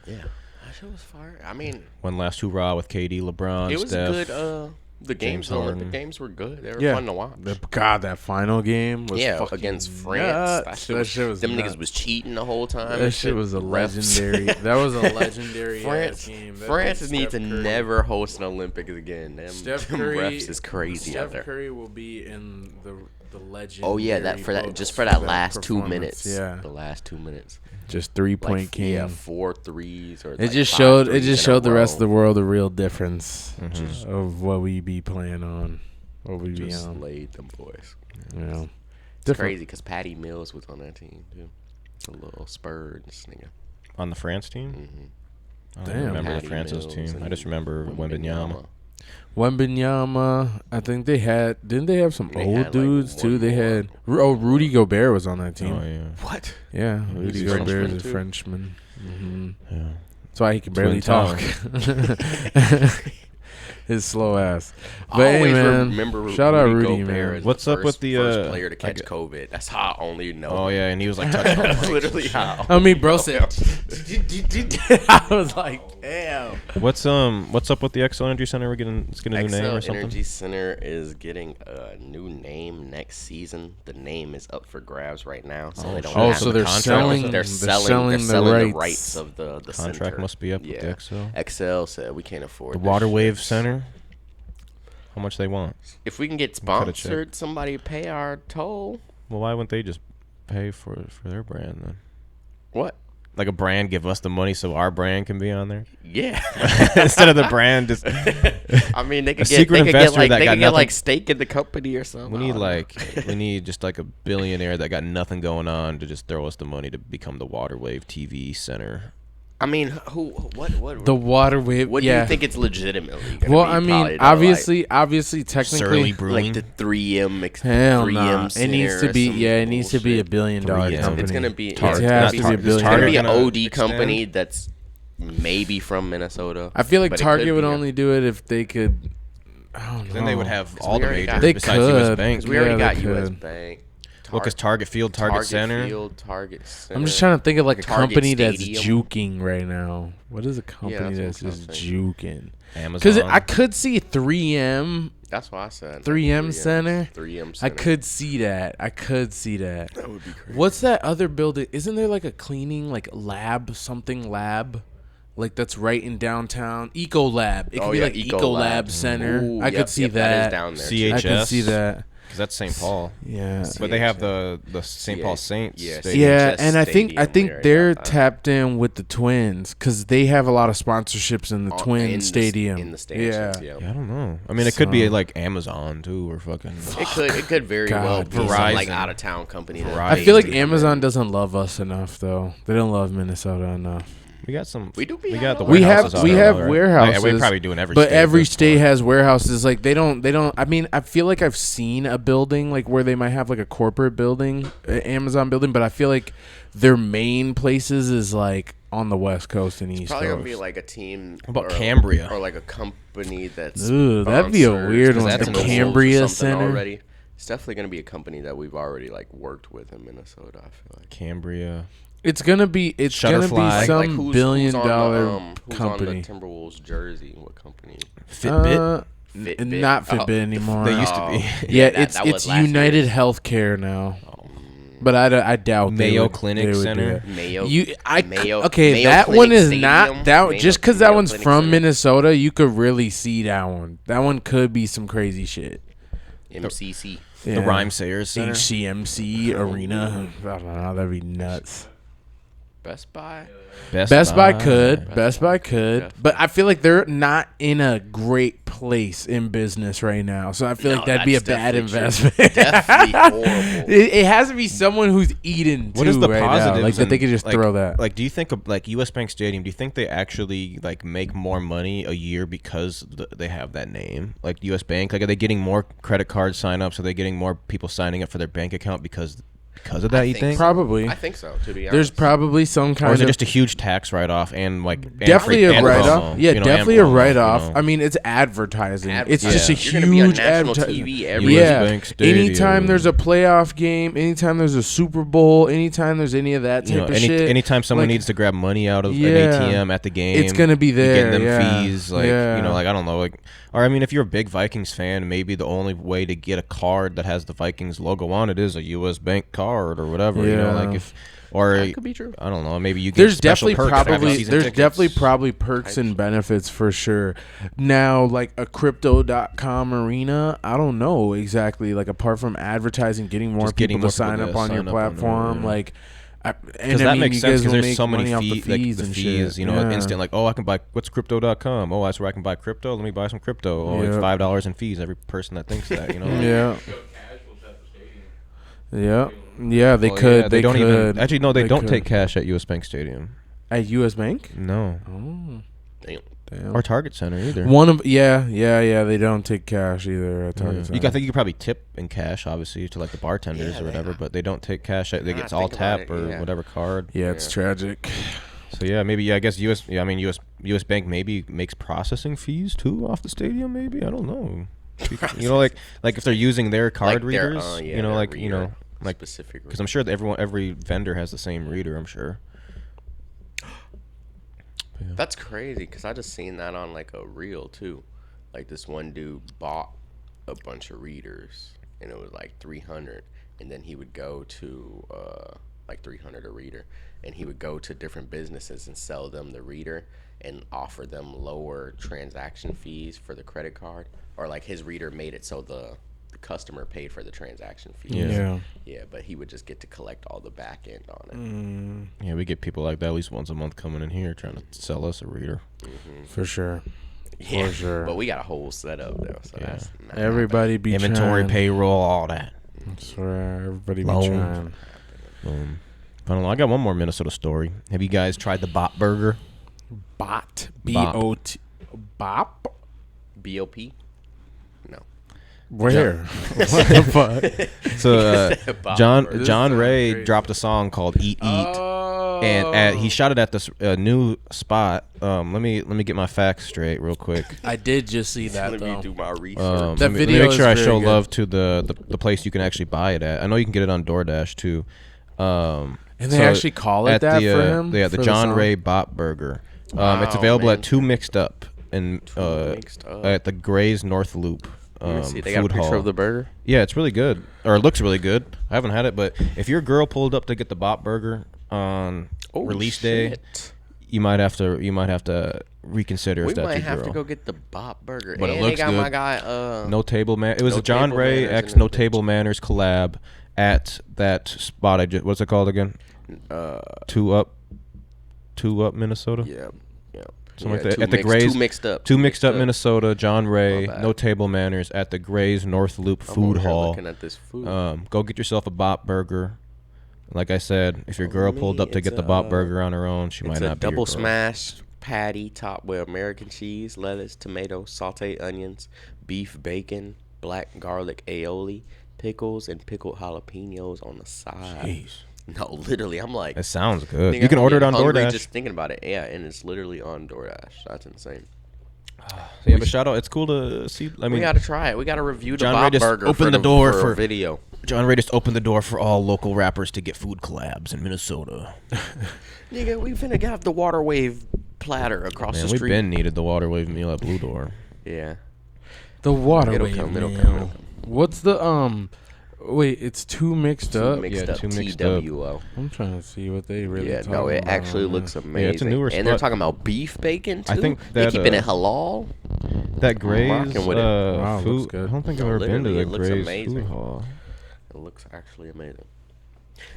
yeah, that shit was fire. I mean, One last hoorah with KD, LeBron, it was Steph. good. The games, the Harden. Olympic games were good. They were Yeah, fun to watch. God, that final game was Yeah, fucking against France. nuts. That shit was, them nuts. niggas was cheating the whole time. That and shit was a Refs. legendary. That was a legendary France, ass game. That France Steph needs to Curry- never host an Olympics again. Them, Steph them Curry refs is crazy Steph out there. Curry will be in the legend. Oh yeah, that for that just for that last 2 minutes. Yeah, the last 2 minutes. just 3-point game. Yeah, 4 threes or It like just 5 showed. It threes just in a showed the rest of row. the world the real difference Mm-hmm. of what we be playing on. What we be Just on. laid them boys. You know, It's crazy because Patty Mills was on that team too. A little Spurs nigga. On the France team? Mm-hmm. I don't Damn. remember Patty the France's Mills team. I and just remember Wembanyama. Wembanyama. I think they had. Didn't they have some They old had, like, dudes too? one They more. had. Oh, Rudy Gobert was on that team. Oh yeah. What? Yeah, Rudy He's a Gobert is Frenchman, a too? Frenchman. Mm-hmm. Yeah. That's why he can barely Twin talk. His slow ass. But I hey, always man, remember shout out Rudy Rudy, Gobert man. as What's the up with the, first player to catch like- COVID. That's how I only know. Oh him. yeah, and he was like touching. That's literally how. I mean, bro said. I was like, damn. What's up with the XL Energy Center? We're getting a new name or XL something. Energy Center is getting a new name next season. The name is up for grabs right now, so they don't. Oh, have so the they're contract. selling. They're selling the rights of the Contract center. must be up with the XL. XL said we can't afford The this Water shit. Wave Center. How much they want? If we can get Cut a check. sponsored, somebody pay our toll. Well, why wouldn't they just pay for their brand then? What? Like a brand give us the money so our brand can be on there Yeah. instead of the brand just. I mean, they could secret get investor like that they got could get nothing- like stake in the company or something. We need I don't know. we need just like a billionaire that got nothing going on to just throw us the money to become the Water Wave TV Center. I mean, what The water wave. what do yeah. you think it's legitimately gonna Well, be? I mean, Probably obviously, Surly technically, Brewing. like the 3M hell 3M nah. It Center needs to or be. some Yeah, it needs to be a bullshit. billion-dollar 3M. company. It's gonna be Target. It has Not to be a Target. billion. It's gonna Target be an gonna OD extend? company that's maybe from Minnesota. I feel like but it Target could would be only do it if they could. I don't know. Then they would have all we the already majors got- They besides US could. Bank. Because we already Yeah, got they US could. Bank. Well, because Target Field, Target Center. Field, Target Center. I'm just trying to think of like a Target company that's Stadium. juking right now. What is a company that's that's what just I'm juking? Amazon. Because I could see 3M. That's what I said. 3M Center? 3M I Center. could see that. That would be crazy. What's that other building? Isn't there like a cleaning like lab, something lab? Like that's right in downtown. Eco Lab. It could Oh, be yeah, like Eco Eco Lab. Lab Center. Ooh, I could yep, see yep, that. That is down there. CH. I could see HS. that. Because that's St. Paul. Yeah. But they have the St. Paul Saints. Yeah, Stadium. Yeah, CHS and I think Stadium, we they're already got that. tapped in with the Twins because they have a lot of sponsorships in the In Twin the- Stadium. In the stanchions, yeah. Yeah, I don't know. I mean, it could be So- like Amazon too, or fucking. It could very well God, be some like Verizon. out of town company. that Verizon. I feel like basically- Amazon doesn't love us enough though. They don't love Minnesota enough. We got some. We do be We got the having We warehouses have out we there, have though, right? warehouses. We're probably doing every. But state at every this state point. has warehouses. Like they don't. I mean, I feel like I've seen a building like where they might have like a corporate building, Amazon building. But I feel like their main places is like on the West Coast and East Probably Coast. gonna be like a team. What about or- Cambria? Or like a company that's. Ooh, that'd be a sponsors weird the one. The Timberwolves or Cambria something Center? Already. It's definitely gonna be a company that we've already like worked with in Minnesota. I feel like. Cambria. It's gonna be. It's gonna be Shutterfly. some who's billion-dollar on the company. Timberwolves jersey? What company? Fitbit. Fitbit. Not Fitbit Oh. anymore. They used to be. Yeah, that it's was last United year's. Healthcare now. But I doubt they Mayo would- Clinic they would do Center. that. Mayo. Okay, Mayo that Clinic one is Stadium, not that Mayo- just because that Mayo one's Clinic from Center. Minnesota. You could really see that one. That one could be some crazy shit. MCC. The Rhyme Sayers Center. HCMC Arena. I don't know. That'd be nuts. Best Buy. Best Buy could. Best Buy could. Best But I feel like they're not in a great place in business right now. So I feel No, like that'd be a that's bad definitely investment. true. Definitely horrible. It has to be someone who's eating too What is the right now. positives? Like that they in, could just like, throw that. Like, do you think of like US Bank Stadium? Do you think they actually like make more money a year because they have that name? Like US Bank, like are they getting more credit card signups? Are they getting more people signing up for their bank account because of that? You think think? so. Probably. I think so. To be honest, There's probably some kind Or is it of just a huge tax write-off and like and definitely free- a and write-off. promo, Yeah, you know, definitely and a promo, write-off. you know? I mean, it's advertising. It's Advertising. just a You're gonna be on huge national advertising. TV every Yeah. Bank Stadium. Anytime there's a playoff game, anytime there's a Super Bowl, anytime there's any of that type You know, of shit. anytime someone like, needs to grab money out of Yeah. an ATM at the game, It's gonna be you get there, them yeah. fees, like Yeah. you know, like I don't know, like, or I mean, if you're a big Vikings fan, maybe the only way to get a card that has the Vikings logo on it is a U.S. Bank card or whatever. You know, Yeah. like if or That could be true. I don't know, maybe you get there's special definitely perks for having probably season there's tickets. definitely probably perks and benefits for sure. Now, like a crypto.com arena, I don't know exactly. Like apart from advertising, getting more Just people getting to more sign people up to on your sign up on there, platform, yeah. like. And Because I that mean, makes you sense guys because will there's make so many money off the fees, like fees the and fees, shit. you know, Yeah. instant, like, oh, I can buy, what's crypto.com? Oh, that's where I can buy crypto. Let me buy some crypto. Oh, it's Yeah. $5 in fees. Every person that thinks that, you know. Yeah. Yeah. Yeah, they Oh, could. yeah, they don't could. even. Actually, no, they don't could. take cash at U.S. Bank Stadium. At U.S. Bank. No. Oh. Damn. Damn. Or Target Center either. They don't take cash either at Target Center. I think you could probably tip in cash, obviously, to like the bartenders or whatever, but they don't take cash. They get all tap or whatever card. Yeah, it's tragic. So I guess US Bank maybe makes processing fees too off the stadium. Maybe, I don't know. Like if they're using their card readers, specific. Because I'm sure that every vendor has the same reader. I'm sure. Yeah. That's crazy because I just seen that on like a reel too. Like this one dude bought a bunch of readers and it was like 300, and then he would go to like 300 a reader, and he would go to different businesses and sell them the reader and offer them lower transaction fees for the credit card, or like his reader made it so the customer paid for the transaction fees. Yeah, but he would just get to collect all the back end on it. Yeah, we get people like that at least once a month coming in here trying to sell us a reader. For sure. Yeah, for sure. But we got a whole setup though, so that's not everybody be inventory, trying. Payroll, all that. That's right. Everybody be trying. I don't know. I got one more Minnesota story. Have you guys tried the Bop Burger? Bot. B-O-T. Bop? B-O-P? No. Where? What the fuck? So John Ray dropped a song called "Eat Eat," and he shot it at this new spot. Let me get my facts straight real quick. I did just see that. Let me do my research. That video. Let me make sure I show good. love to the place you can actually buy it at. I know you can get it on DoorDash too. And they actually call it that for him. Yeah, the John Ray Bop Burger. It's available at Two Mixed Up and at the Gray's North Loop. Let me see. They got a picture of the burger? Yeah, it's really good. Or it looks really good. I haven't had it, but if your girl pulled up to get the Bop Burger on release day, you might have to reconsider if that's your girl. We might have to go get the Bop Burger. But and it looks they got good. my guy. No Table Man. It was No a John Table Ray Manners X in No that Table bitch. Manners collab at that spot I just. What's it called again? Two Up, Minnesota. Yeah. Something like that. At the Gray's, Two Mixed Up, Minnesota. John Ray, No Table Manners at the Gray's North Loop Food Hall. Looking at this food. Go get yourself a Bop Burger. Like I said, if your girl pulled up to get the Bop Burger on her own, she might not be. It's a double smash patty topped with American cheese, lettuce, tomato, sauteed onions, beef bacon, black garlic aioli, pickles, and pickled jalapenos on the side. Jeez. No, literally, I'm like. It sounds good. You can order it on DoorDash. Just thinking about it, yeah, and it's literally on DoorDash. That's insane. Yeah, but shout out. It's cool to see. I mean, we got to try it. We got to review the John Bop Ray just Burger opened the door for a video. John Ray just opened the door for all local rappers to get food collabs in Minnesota. Nigga, we finna have the water wave platter across the street. We've been needed the water wave meal at Blue Door. Yeah. The water It'll wave come. meal. What's the Wait, it's Two Mixed Up. Two Mixed TWO. I'm trying to see what they really. Yeah, no, it actually looks amazing. Yeah, it's a newer and they're spot. talking about beef bacon too. I think they're that, keeping it halal. That Gray's rocking with it. Wow, food. looks good. I don't think I've ever been to Literally, the it looks Gray's amazing. food hall. It looks actually amazing.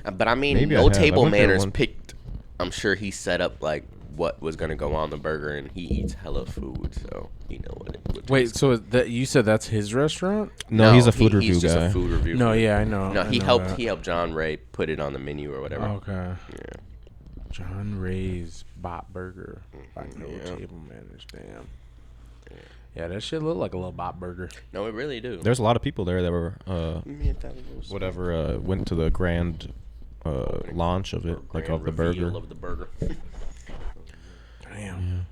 But I mean, Maybe I No have. I Table went there Manners once. picked. I'm sure he set up like what was gonna go on the burger, and he eats hella food, so you know what it would Wait, taste. so that you said that's his restaurant? No, he's a food review he's guy. Just a food review. No, yeah, I know. No, I he know helped. that. He helped John Ray put it on the menu or whatever. Okay. Yeah. John Ray's Bop Burger by No Table Manners. Damn. Yeah, that shit look like a little Bop Burger. No, it really do. There's a lot of people there that were Whatever. went to the grand launch of it, like of the burger. Of the burger. Damn.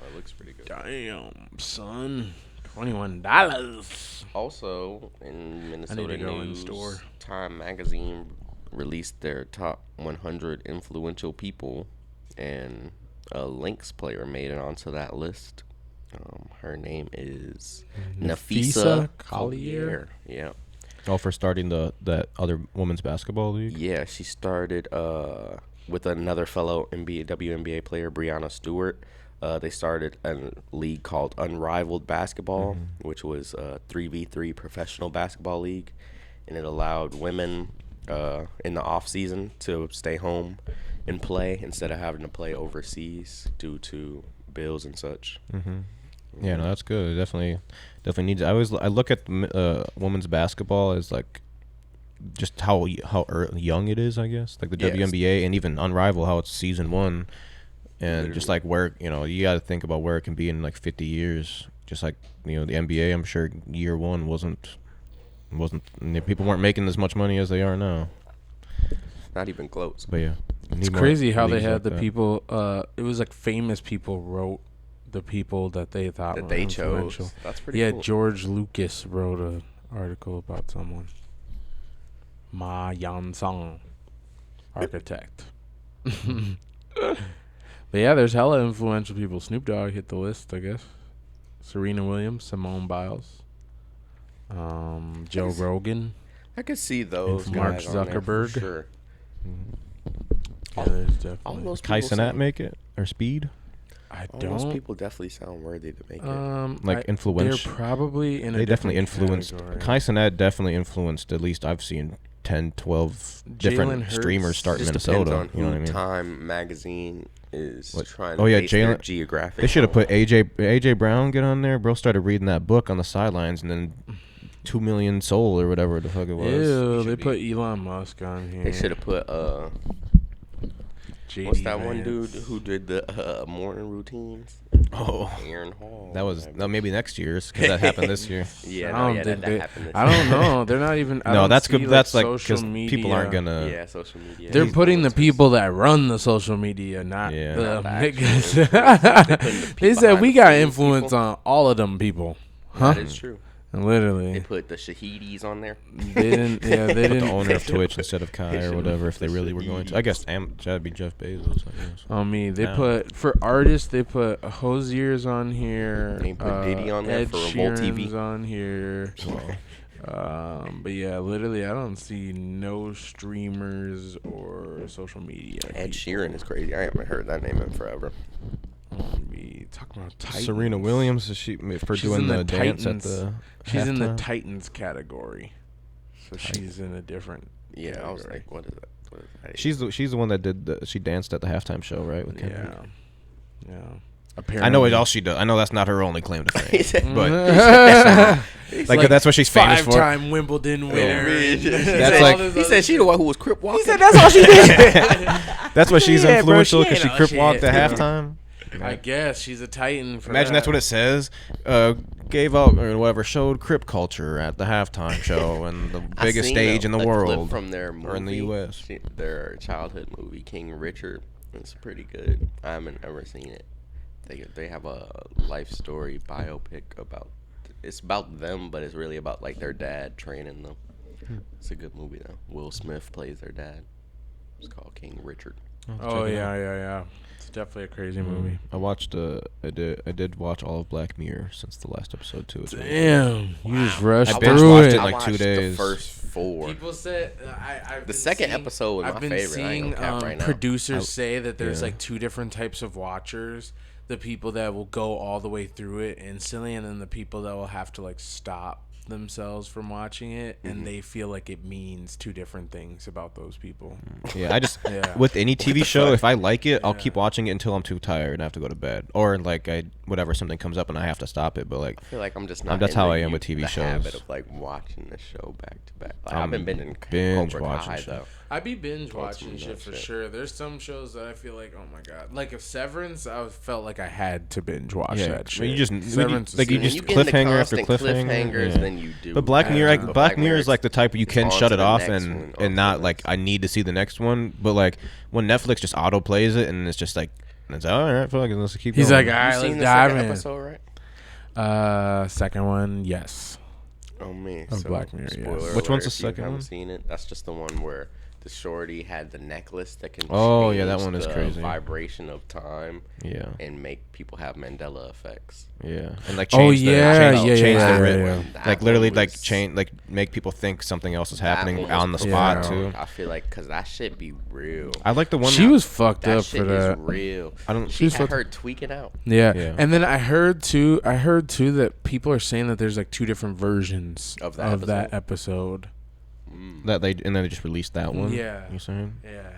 Oh, it looks pretty good. Damn, son. $21. Also, in Minnesota go in the news, store. Time Magazine released their top 100 influential people, and a Lynx player made it onto that list. Her name is Nafisa Collier. Yeah. Oh, for starting that other women's basketball league. Yeah, she started with another fellow WNBA player, Brianna Stewart. They started a league called Unrivaled Basketball, which was a 3v3 professional basketball league, and it allowed women in the off season to stay home and play instead of having to play overseas due to bills and such. Yeah, no, that's good. It definitely needs. I look at women's basketball as like just how young it is. I guess like the WNBA and even Unrivaled, how it's season 1. And just like where, you got to think about where it can be in like 50 years. Just like, the NBA, I'm sure year one wasn't people weren't making as much money as they are now. Not even close. But yeah. It's crazy how they had the people, it was like famous people wrote the people that they thought were influential. Chose. That's pretty cool. Yeah, George Lucas wrote an article about someone. Ma Yan-sung, architect. But yeah, there's hella influential people. Snoop Dogg hit the list, I guess. Serena Williams, Simone Biles, Joe Rogan. I could see those Mark guys on there Zuckerberg. for sure. Yeah, there's definitely. All those Kai people Cenat sound- make it? Or Speed? I all those don't. people definitely sound worthy to make it. Like influential. They're probably in a They definitely different influenced. category. Kai Cenat definitely influenced, at least I've seen, 10, 12 different Jalen Hurts streamers start in Just Minnesota. depends on You know who what I mean? Time magazine is trying to Oh, yeah, base their Jalen- geographic. They should have on. put AJ Brown get on there. Bro started reading that book on the sidelines, and then 2 million soul or whatever the fuck it was. Ew, they put Elon Musk on here. They should have put JD what's that one Vance. dude who did the morning routines? Oh, Aaron Hall. that was maybe next year's because that happened this year. Yeah, I no, don't yeah, think that happened. This I don't know. They're not even. I No, don't that's see, good. That's like social because people aren't media. gonna. Yeah, social media. They're putting the influencers. people that run the social media, not Yeah. the Not the actual niggas. influencers. They're putting the They people said we behind got the scenes influence people. on all of them people, huh? That is true. They Literally, put the Shahidis on there. they didn't. Yeah, they Put didn't. the owner of Twitch instead of Kai or should've whatever if they put really were going to. I guess that'd be Jeff Bezos. I guess. On me, they Yeah. put for artists. They put Hozier's on here. They put Diddy on there Ed for Revolt TV. Sheeran's on here. But yeah, literally, I don't see no streamers or social media. Ed people. Sheeran is crazy. I haven't heard that name in forever. We talking about Titans. Serena Williams is she for She's doing in the the dance at Titans. the. She's in the halftime? Titans category, so she's in a different. Yeah, I was category. like, what is that? What is that? She's the one that did she danced at the halftime show, right? With Kendrick? Yeah. Apparently. I know all she does. I know that's not her only claim to He fame, said- but It's like that's what she's famous for. Five-time Wimbledon winner. That's like- he said she the one who was crip walking. He said that's all she did. That's why she's Yeah, bro, influential she because she ain't no crip shit, walked at bro. halftime. I guess she's a Titan. For Imagine that's what it says. Gave out or whatever, showed crip culture at the halftime show and the I biggest seen stage in the a clip world. from their movie, or in the US. Their childhood movie, King Richard. It's pretty good. I haven't ever seen it. They have a life story biopic about. It's about them, but it's really about like their dad training them. It's a good movie though. Will Smith plays their dad. It's called King Richard. Oh yeah. It's definitely a crazy movie. I watched. I did watch all of Black Mirror since the last episode too. Damn, you just rushed I binge through watched it. it I like watched 2 days. The first 4. People said The second episode was I've my been favorite. I ain't seeing gonna cap right now. producers say that there's yeah. like 2 different types of watchers: the people that will go all the way through it instantly, and then the people that will have to like stop themselves from watching it, and they feel like it means 2 different things about those people. Yeah, I just Yeah. with any TV show, fuck? if I like it, I'll Yeah. keep watching it until I'm too tired and I have to go to bed, or like something comes up and I have to stop it. But like, I feel like I'm just not. that's in how the I am with TV the shows. habit of like watching the show back to back. Like, I'm I've been in binge Cobra watching Kai shit. though. I be binge Going watching through shit that for shit. sure. There's some shows that I feel like, oh my god, like if Severance, I felt like I had to binge watch yeah, that shit. when you just Severance is like you When just you get into cliffhanger after constant cliffhanger. cliffhangers, yeah. then you do. But Black Mirror, Yeah. Black Mirror is like the type where you it's can on shut to it the off next and one, on to and the not like next I need to see the next one. But like when Netflix just auto plays it and it's just like it's all right, fuck it, let's keep. He's going. like, all You right, seen let's the dive second in. episode, right? Second one, yes. Oh man, Of Black Mirror, yes. spoiler Which one's alert the if you second haven't one? Seen it? That's just the one where the shorty had the necklace that can. Oh, yeah, that change one is the crazy. Vibration of time yeah, and make people have Mandela effects. yeah, and like Oh, change yeah, change yeah, the yeah, rhythm. yeah. Like literally like change like make people think something else is That happening one on the was spot profound. too. I feel like because that shit be real. I like the one She was fucked That up shit for that. is real. I don't. She was had fucked- her tweaking out. Yeah. Yeah. And then I heard too that people are saying that there's like 2 different versions Of of that that episode. that they and then they just released that one. Yeah. You saying? Yeah.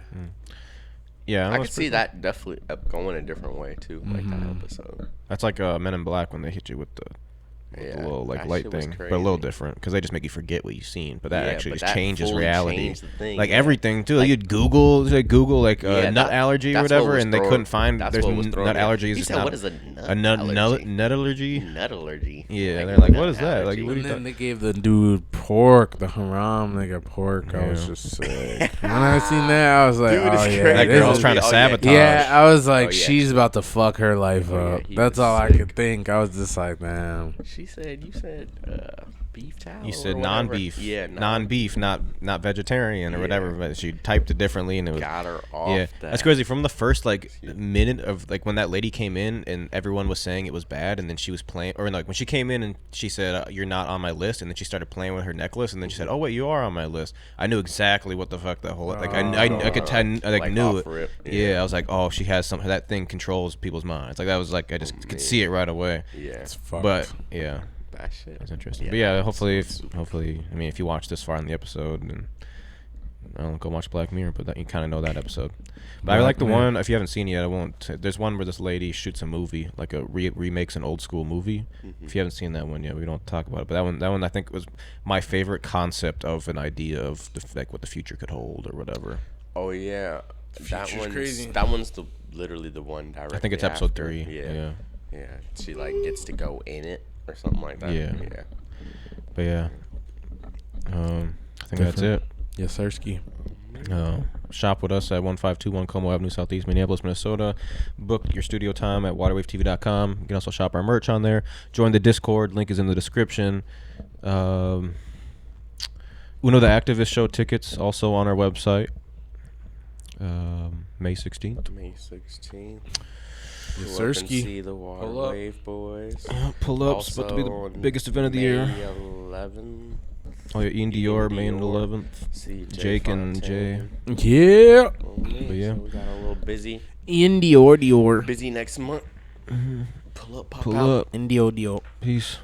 Yeah, I that could was see pretty that definitely going a different way too, like that Mhm. episode. That's like Men in Black when they hit you with the with Yeah, the little like that light shit was thing, but a little crazy. different because they just make you forget what you've seen. But that Yeah, actually but just that changes fully reality. changed the thing, Like yeah. everything too. Like- You'd Google like Yeah, nut that- allergy or that's what whatever, was and they throwing- couldn't find that's there's what was throwing nut me off. allergies. He It's said, not "What is a nut nut allergy?" nut allergy? Nut allergy. Yeah, they're like, nut what is that? Like, allergy. what are you And then talking? they gave the dude pork, the haram nigga pork. I was Yeah. just sick. When I seen that, I was like, Dude, oh it's yeah, crazy. That this girl's is- trying to Oh, yeah. sabotage. Yeah, I was like, Oh, yeah. she's about to fuck her life Oh, yeah, up. he That's was all I sick. could think. I was just like, man. She said, "You said beef towel." You or said whatever. non-beef. Yeah, non-beef, not vegetarian or Yeah. whatever. But she typed it differently, and it was Got her off. yeah. that. That's crazy. From the first like minute of like when that lady came in and everyone was saying it was bad, and then she was playing, or like when she came in and she said you're not on my list, and then she started playing with her necklace, and then she said, oh wait, you are on my list. I knew exactly what the fuck that whole like I could tell, I like knew off it. rip, Yeah, I was like, oh, she has something. That thing controls people's minds. Like that was like I just could see it right away. Yeah, It's fucked. But yeah. that shit. That's interesting. Yeah, But yeah, hopefully, super I mean, if you watch this far in the episode, then I don't go watch Black Mirror, but that, you kind of know that episode. But I Black like the Mirror. one. If you haven't seen it yet, I won't. There's one where this lady shoots a movie, like a remakes an old school movie. If you haven't seen that one yet, we don't talk about it. But that one I think was my favorite concept of an idea of like what the future could hold or whatever. Oh yeah, that future's one's crazy. That one's literally the one directly. I think it's episode after. 3. Yeah. Yeah. She like gets to go in it or something like that. Yeah. Yeah. But yeah, I think that's it. Yes, Sirski. Shop with us at 1521 Como Avenue, Southeast Minneapolis, Minnesota. Book your studio time at waterwavetv.com. You can also shop our merch on there. Join the Discord. Link is in the description. Uno the Activist show tickets also on our website. May 16th. May 16th. Yes, Pull up and Sirski. see the Water Pull up. Wave Boys. Pull up. It's about to be Also the on biggest event of the year. May 11th. Oh, yeah, Ian Dior, May Dior. 11th. See Jake and Jay. Yeah. Oh, man. But yeah. So we got a little busy. Indio Dior. Busy next month. Pull up, pop Pull out. up. Indio Dior. Peace.